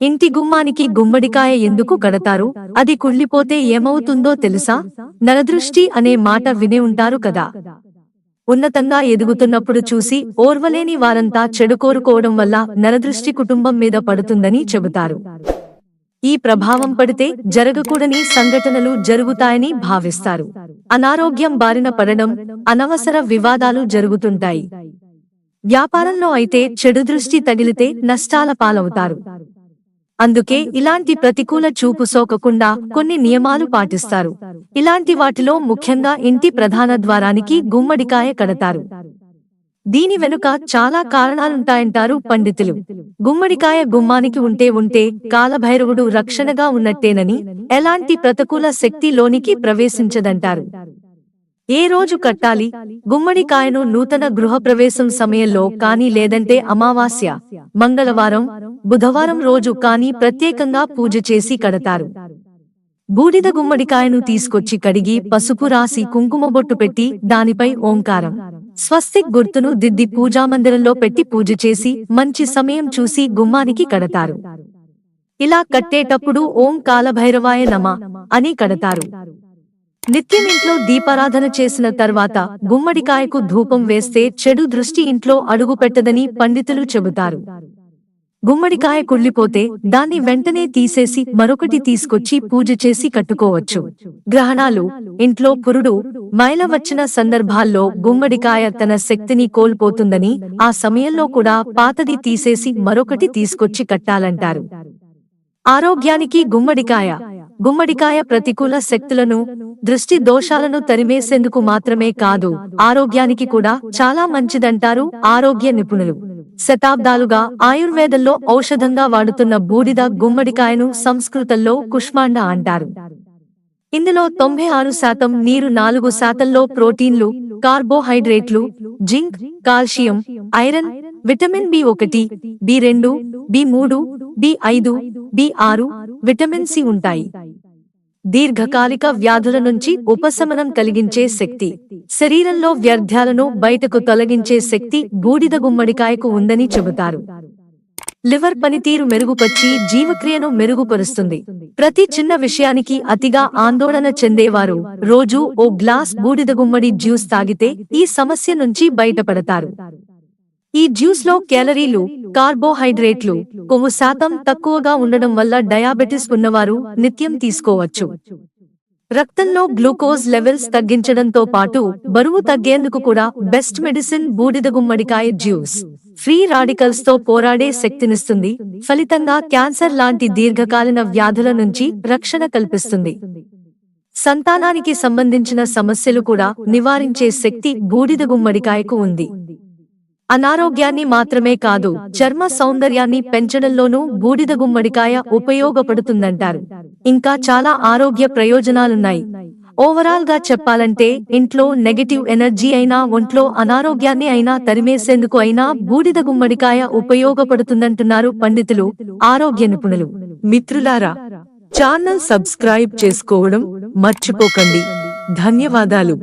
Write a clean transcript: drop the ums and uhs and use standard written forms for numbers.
ఇంటి గుమ్మానికి గుమ్మడికాయ ఎందుకు కడతారు? అది కుళ్ళిపోతే ఏమవుతుందో తెలుసా? నరదృష్టి అనే మాట వినే ఉంటారు కదా. ఉన్నతంగా ఎదుగుతున్నప్పుడు చూసి ఓర్వలేని వారంతా చెడు కోరుకోవడం వల్ల నరదృష్టి కుటుంబం మీద పడుతుందని చెబుతారు. ఈ ప్రభావం పడితే జరగకూడని సంఘటనలు జరుగుతాయని భావిస్తారు. అనారోగ్యం బారిన పడడం, అనవసర వివాదాలు జరుగుతుంటాయి. వ్యాపారంలో అయితే చెడు దృష్టి తగిలితే నష్టాల పాలవుతారు. అందుకే ఇలాంటి ప్రతికూల చూపు సోకకుండా కొన్ని నియమాలు పాటిస్తారు. ఇలాంటి వాటిలో ముఖ్యంగా ఇంటి ప్రధాన ద్వారానికి గుమ్మడికాయ కడతారు. దీని వెనుక చాలా కారణాలుంటాయంటారు పండితులు. గుమ్మడికాయ గుమ్మానికి ఉంటే కాలభైరవుడు రక్షణగా ఉన్నట్టేనని, ఎలాంటి ప్రతికూల శక్తి లోనికి ప్రవేశించదంటారు. ఏ రోజు కట్టాలి? గుమ్మడికాయను నూతన గృహప్రవేశం సమయంలో కానీ లేదంటే అమావాస్య, మంగళవారం, బుధవారం రోజు కానీ ప్రత్యేకంగా పూజ చేసి కడతారు. బూడిద గుమ్మడికాయను తీసుకొచ్చి కడిగి పసుపు రాసి కుంకుమ బొట్టు పెట్టి దానిపై ఓంకారం, స్వస్తిక్ గుర్తును దిద్ది పూజామందిరంలో పెట్టి పూజ చేసి మంచి సమయం చూసి గుమ్మానికి కడతారు. ఇలా కట్టేటప్పుడు ఓం కాలభైరవాయ నమః అని కడతారు. నిత్యం ఇంట్లో దీపారాధన చేసిన తర్వాత గుమ్మడికాయకు ధూపం వేస్తే చెడు దృష్టి ఇంట్లో అడుగు పెట్టదని పండితులు చెబుతారు. గుమ్మడికాయ కుళ్ళిపోతే దాన్ని వెంటనే తీసేసి మరొకటి తీసుకొచ్చి పూజ చేసి కట్టుకోవచ్చు. గ్రహణాలు, ఇంట్లో పురుడు, మైల వచ్చిన సందర్భాల్లో గుమ్మడికాయ తన శక్తిని కోల్పోతుందని, ఆ సమయంలో కూడా పాతది తీసేసి మరొకటి తీసుకొచ్చి కట్టాలంటారు. ఆరోగ్యానికి గుమ్మడికాయ ప్రతికూల శక్తులను, దృష్టి దోషాలను తరిమేసేందుకు మాత్రమే కాదు, ఆరోగ్యానికి కూడా చాలా మంచిదంటారు ఆరోగ్య నిపుణులు. శతాబ్దాలుగా ఆయుర్వేదంలో ఔషధంగా వాడుతున్న బూడిద గుమ్మడికాయను సంస్కృతంలో కుష్మాండ అంటారు. ఇందులో 96% నీరు, 4% ప్రోటీన్లు, కార్బోహైడ్రేట్లు, zinc, calcium, iron, vitamin B1, B2, B3, B5, B6, vitamin C ఉంటాయి. దీర్ఘకాలిక వ్యాధుల నుంచి ఉపశమనం కలిగించే శక్తి, శరీరంలో వ్యర్థాలను బయటకు తొలగించే శక్తి బూడిద గుమ్మడికాయకు ఉందని చెబుతారు. లివర్ పనితీరు మెరుగుపరిచి జీవక్రియను మెరుగుపరుస్తుంది. ప్రతి చిన్న విషయానికి అతిగా ఆందోళన చెందేవారు రోజూ ఓ గ్లాస్ బూడిద గుమ్మడి జ్యూస్ తాగితే ఈ సమస్య నుంచి బయటపడతారు. ఈ జ్యూస్ లో కేలరీలు, కార్బోహైడ్రేట్లు, కొవ్వు శాతం తక్కువగా ఉండడం వల్ల డయాబెటిస్ ఉన్నవారు నిత్యం తీసుకోవచ్చు. రక్తంలో గ్లూకోజ్ లెవెల్స్ తగ్గించడంతో పాటు బరువు తగ్గేందుకు కూడా బెస్ట్ మెడిసిన్ బూడిద గుమ్మడికాయ జ్యూస్. ఫ్రీ రాడికల్స్ తో పోరాడే శక్తినిస్తుంది. ఫలితంగా క్యాన్సర్ లాంటి దీర్ఘకాలిన వ్యాధుల నుంచి రక్షణ కల్పిస్తుంది. సంతానానికి సంబంధించిన సమస్యలు కూడా నివారించే శక్తి బూడిద గుమ్మడికాయకు ఉంది. అనారోగ్యాన్ని మాత్రమే కాదు, చర్మ సౌందర్యాన్ని పెంచడంలోనూ బూడిద గుమ్మడికాయ ఉపయోగపడుతుందంటారు. ఇంకా చాలా ఆరోగ్య ప్రయోజనాలున్నాయి. ఓవరాల్ గా చెప్పాలంటే ఇంట్లో నెగటివ్ ఎనర్జీ అయినా, ఒంట్లో అనారోగ్యాన్ని అయినా తరిమేసేందుకు అయినా బూడిద గుమ్మడికాయ ఉపయోగపడుతుందంటున్నారు పండితులు, ఆరోగ్య నిపుణులు. మిత్రులారా, ఛానల్ సబ్స్క్రైబ్ చేసుకోవడం మర్చిపోకండి. ధన్యవాదాలు.